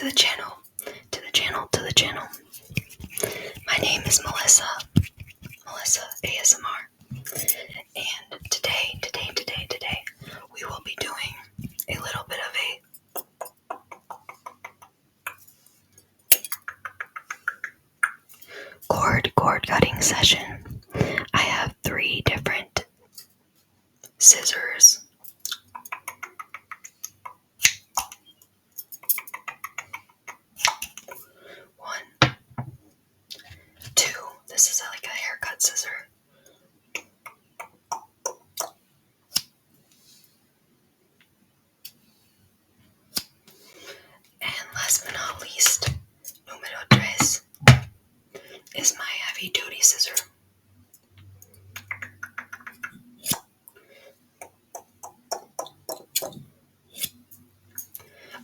to the channel, My name is Melissa ASMR, and today, we will be doing a little bit of a cord cutting session. I have 3 different scissors. One, 2. This is like a haircut scissor. And last but not least, número 3 is my heavy duty scissor.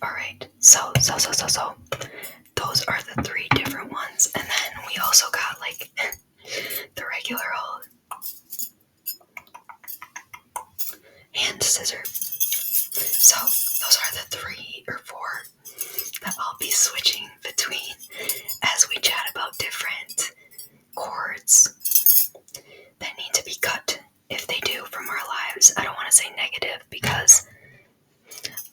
Alright, so those are the 3 different ones, and then we also got like the regular old hand scissor. So those are the 3 or 4 that I'll be switching between as we chat about different cords that need to be cut if they do from our lives. I don't want to say negative because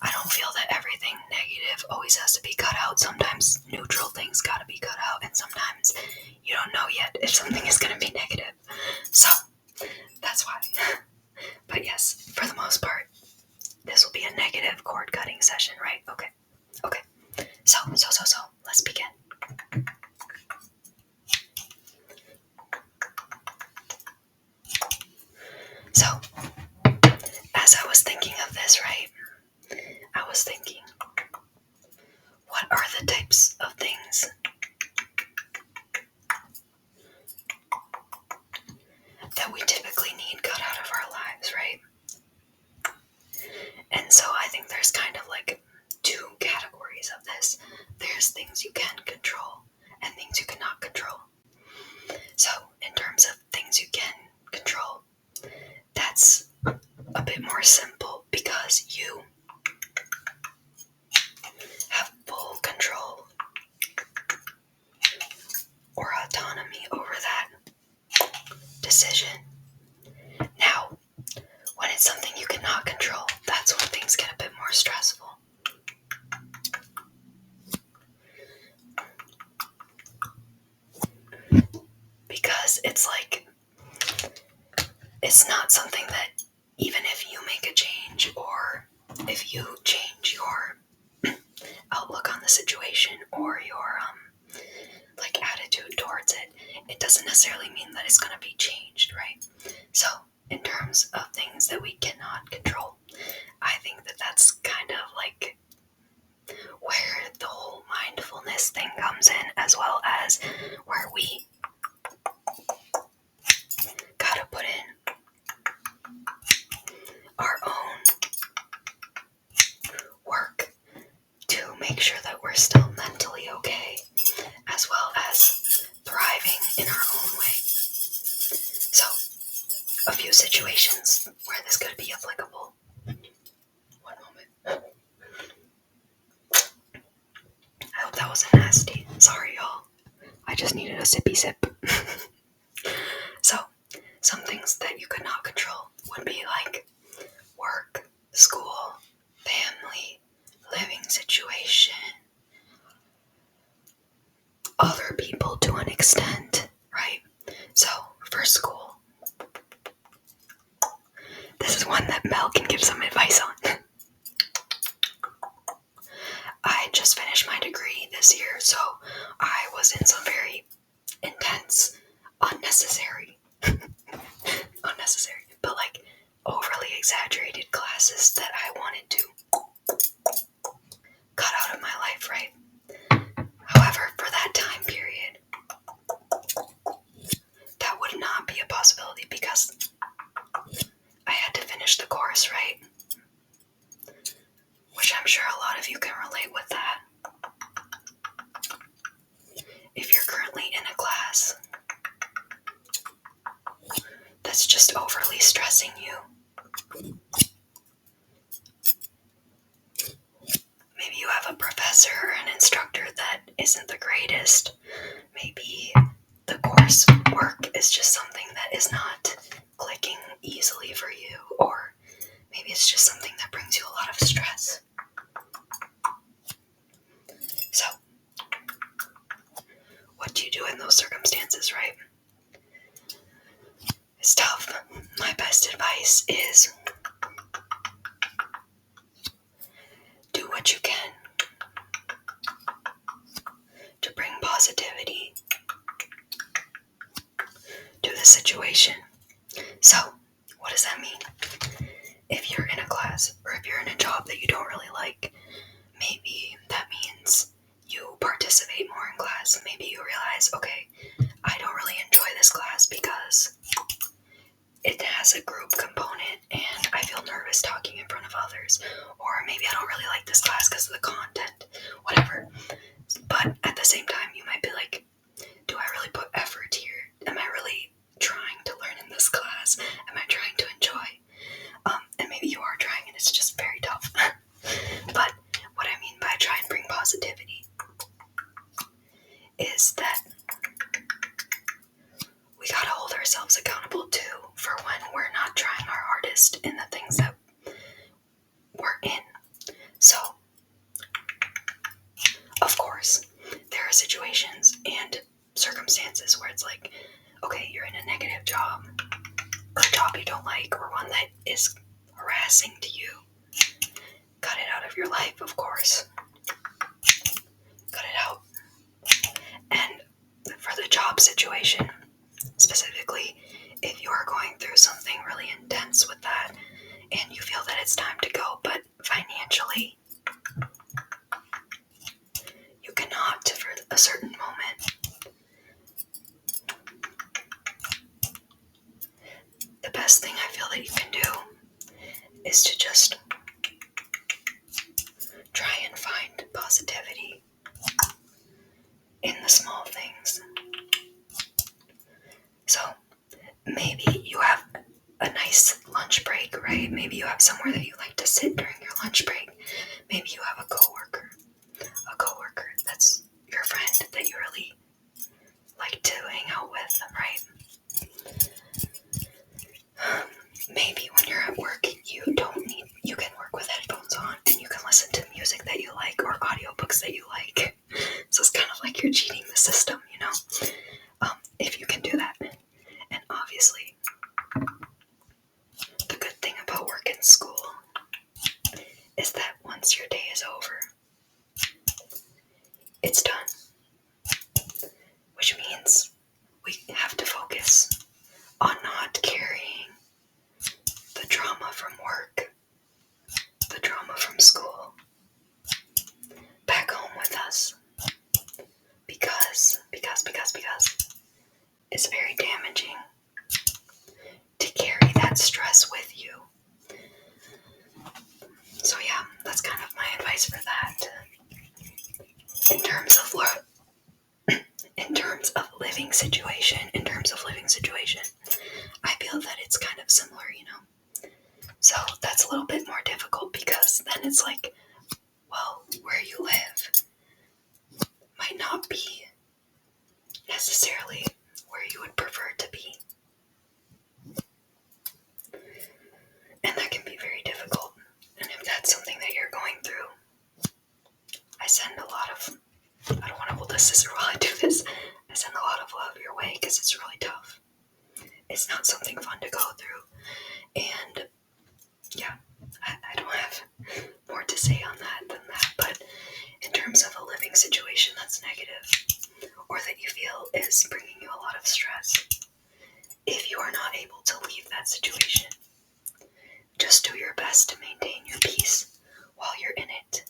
I don't feel that everything negative always has to be cut out. Sometimes neutral things gotta be cut out, and sometimes you don't know yet if something is gonna be negative. So that's why. But yes, for the most part, this will be a negative cord cutting session, right? Okay. So, let's begin. So, as I was thinking of this, right? I was thinking, what are the types of things that we typically need cut out of our lives, right? And so I think there's kind of like 2 categories of this. There's things you can control and things you cannot control. So in terms of things you can control, that's a bit more simple because you have full control or autonomy over that decision. Now, when it's something you cannot control, that's when things get a bit more stressful. Because it's like, it's not something that even if you make a change or if you change your outlook on the situation or your like attitude towards it, it doesn't necessarily mean that it's going to be changed, right? So in terms of things that we cannot control, I think that that's kind of like where the whole mindfulness thing comes in, as well as where we gotta put in our own work to make sure that we're still mentally okay, as well as thriving in our own way. So, a few situations where this could be applicable. One moment. I hope that wasn't nasty. Sorry, y'all. I just needed a sippy sip. So, some things that you could not control would be like work, school, family, living situation, other people to an extent, right? So, for school, this is one that Mel can give some advice on. I just finished my degree this year, so I was in some very intense, unnecessary, but like overly exaggerated classes that I wanted to cut out of my life, right? However, for that time period, that would not be a possibility because I had to finish the course, right? Which I'm sure a lot of you can relate with that. If you're currently professor or an instructor that isn't the greatest. Maybe the course work is just something that is not clicking easily for you, or maybe it's just something that brings you a lot of stress. So, what do you do in those circumstances, right? It's tough. My best advice is do what you can to bring positivity to the situation. So, what does that mean? If you're in a class or if you're in a job that you don't really like, maybe that means you participate more in class. Maybe you realize, okay, I don't really enjoy this class because it has a group component and I feel nervous talking in front of others. Or maybe I don't really like this class because of the content, whatever. But at the same time, you might be like, do I really put effort here? Am I really trying to learn in this class? Am I trying to enjoy? And maybe you are trying and it's just very tough. But what I mean by try and bring positivity is that we gotta hold ourselves accountable too for when we're not trying our hardest in the things that we're in. So, of course, there are situations and circumstances where it's like, okay, you're in a negative job, or a job you don't like, or one that is harassing to you. Cut it out of your life, of course. Cut it out. And for the job situation, specifically, if you are going through something really intense with that and you feel that it's time to go, but financially you cannot for a certain moment, the best thing I feel that you can do is to just try and find positivity in the small things. So maybe you have a nice lunch break, right? Maybe you have somewhere that you like to sit during your lunch break. Maybe you have a coworker that's your friend that you really like to hang out with, right? Maybe when you're at work, you can work with headphones on and you can listen to music that you like or audiobooks that you like. So it's kind of like you're cheating the system, you know? If you can do that. And obviously, the good thing about work and school is that once your day is over, it's done. Which means we have to focus on not carrying the trauma from work, the trauma from school, back home with us. Because it's very damaging to carry that stress with you. So yeah, that's kind of my advice for that. In terms of living situation, I feel that it's kind of similar, you know. So that's a little bit more difficult because then it's like, well, where you live might not be necessarily where you would prefer to be. And that can be very difficult. And if that's something that you're going through, I send a lot of, I don't want to hold the scissor while I do this. I send a lot of love your way because it's really tough. It's not something fun to go through. And yeah, I don't have more to say on that than that. But in terms of a living situation that's negative or that you feel is bringing you a lot of stress, if you are not able to leave that situation, just do your best to maintain your peace while you're in it.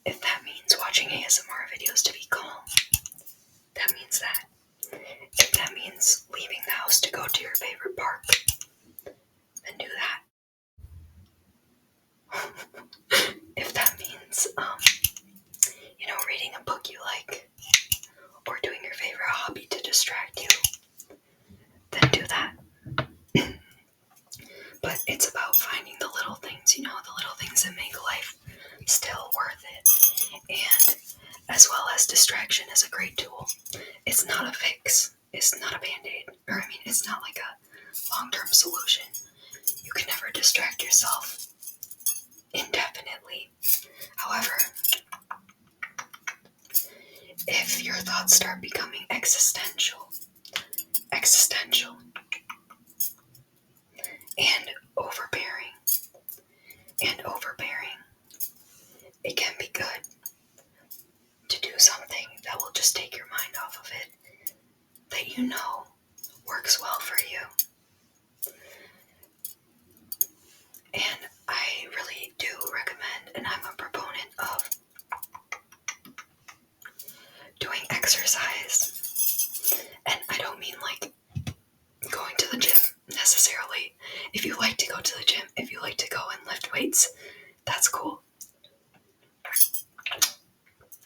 If that means watching ASMR videos to be calm, that means that. If that means leaving the house to go to your favorite park, then do that. If that means, reading a book you like, or doing your favorite hobby to distract you, then do that. But it's about finding the little things, the little things that make life still worth it. And as well as distraction is a great tool. It's not a fix. It's not a band-aid. It's not like a long-term solution. You can never distract yourself indefinitely. However, if your thoughts start becoming existential, and overbearing, it can be good to do something that will just take your mind off of it, that you know works well for you. And I really do recommend, and I'm a proponent of doing exercise. And I don't mean like going to the gym necessarily. If you like to go to the gym, if you like to go and lift weights, that's cool.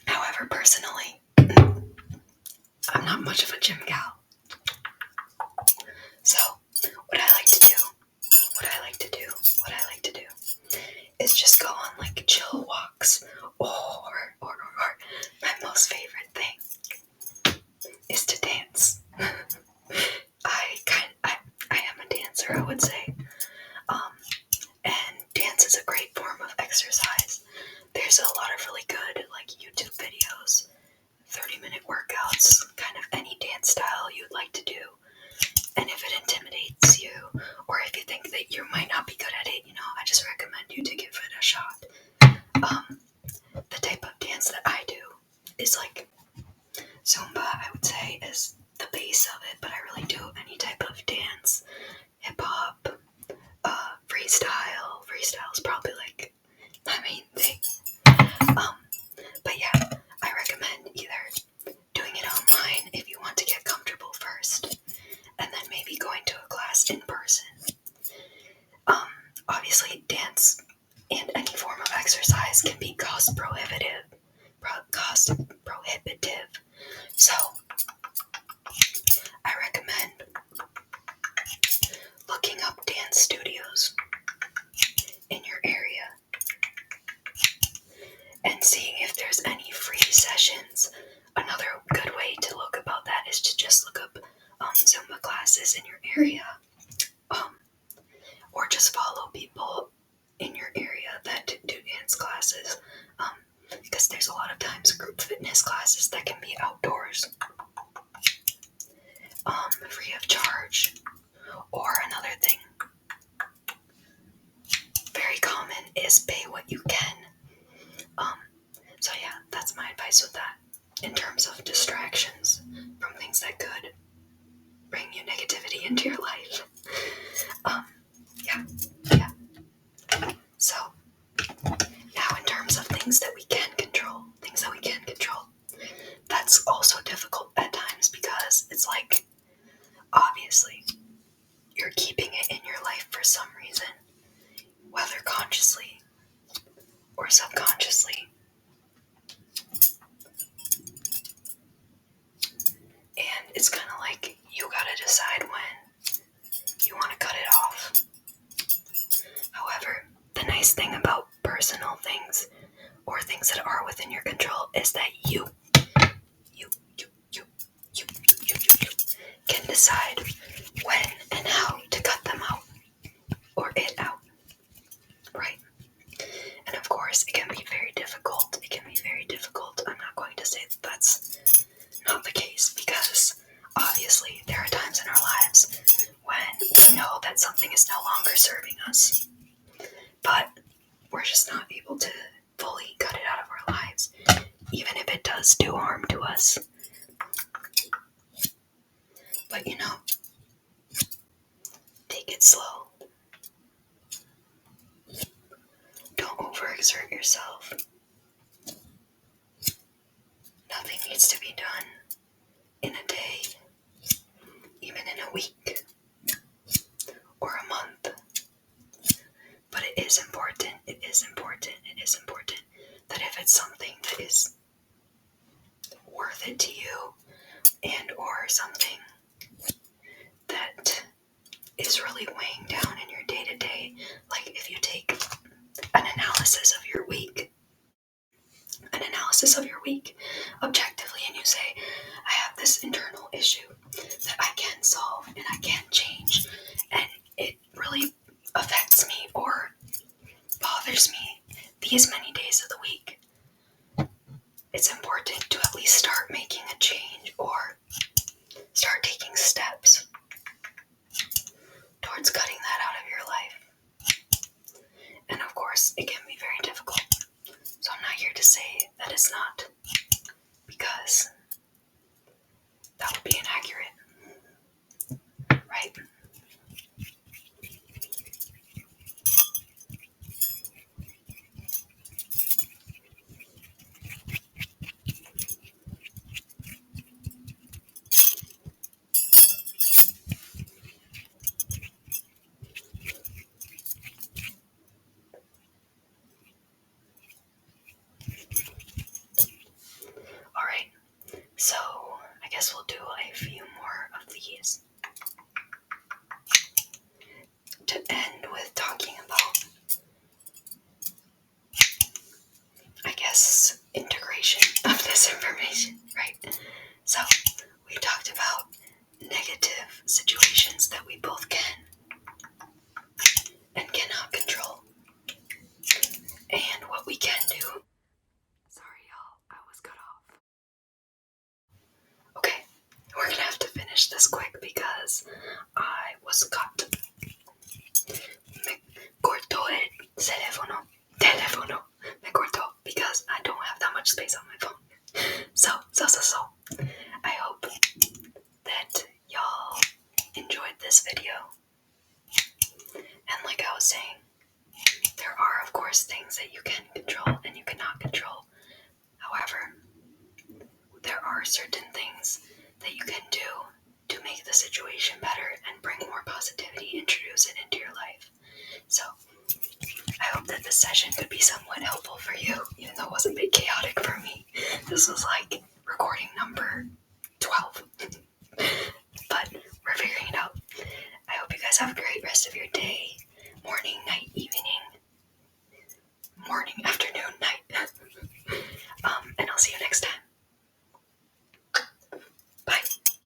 However, personally, I'm not much of a gym gal. So, what I like to do is just go on like chill walks, or my most favorite thing is to dance. I am a dancer, I would say. And dance is a great form of exercise. There's a lot of really good like YouTube videos, 30-minute workouts, kind of any dance style you'd like to do. And if it intimidates you, or if you think that you might not be good at it, I just recommend you to give it a shot. The type of dance that I do is like Zumba, I would say, is the base of it, but I really do any type of dance. Hip hop, freestyle. Freestyle is probably like my main thing. But yeah, I recommend either doing it online if you want to get comfortable first, and then maybe going to a class in person. Obviously, dance and any form of exercise can be cost prohibitive. So, I recommend looking up dance studios in your area and seeing if there's any free sessions. Another good way to look about that is to just look up Zumba classes in your area, or just follow people in your area that do dance classes, because there's a lot of times group fitness classes that can be outdoors, free of charge. Or another thing, very common, is pay what you can. So yeah, that's my advice with that. In terms of distractions from things that could bring you negativity into your life. Yeah. So now in terms of things that we can control, that's also difficult at times, because it's like, obviously, you're keeping it in your life for some reason, whether consciously or subconsciously. And it's kind of like you gotta decide when you want to cut it off. However, the nice thing about personal things, or things that are within your control, is that you can decide when and how to cut them out, or it out, right? And of course, it can be very difficult. I'm not going to say that that's not the case, because obviously there are times in our lives when we know that something is no longer serving us, but we're just not able to fully cut it out of our lives, even if it does do harm to us. But take it slow. Don't overexert yourself. Nothing needs to be done in a day, even in a week, or a month. But it is important that if it's something that is worth it to you, and or something that is really weighing down in your day-to-day, like if you take an analysis of your week, analysis of your week objectively and you say, I have this internal issue that I can solve and I can change, and it really affects me or bothers me these many days of the week, it's important to at least start making a change or start taking steps towards cutting that out of your life. And of course, it can be very difficult. So I'm not here to say that it's not, because that would be inaccurate, right? Alright, so I guess we'll do a few more of these to end with talking about, I guess, integration of this information, right? So we talked about negative situations that we both can and cannot control, and what we can do. Sorry, y'all, I was cut off. Okay, we're gonna have to finish this quick because I was cut. Me cortó el teléfono. Me cortó because I don't have that much space on my phone. So. I hope that y'all enjoyed this video. And like I was saying, there are, of course, things that you can control and you cannot control. However, there are certain things that you can do to make the situation better and bring more positivity, introduce it into your life. So, I hope that this session could be somewhat helpful for you, even though it was a bit chaotic for me. This was like recording number 12.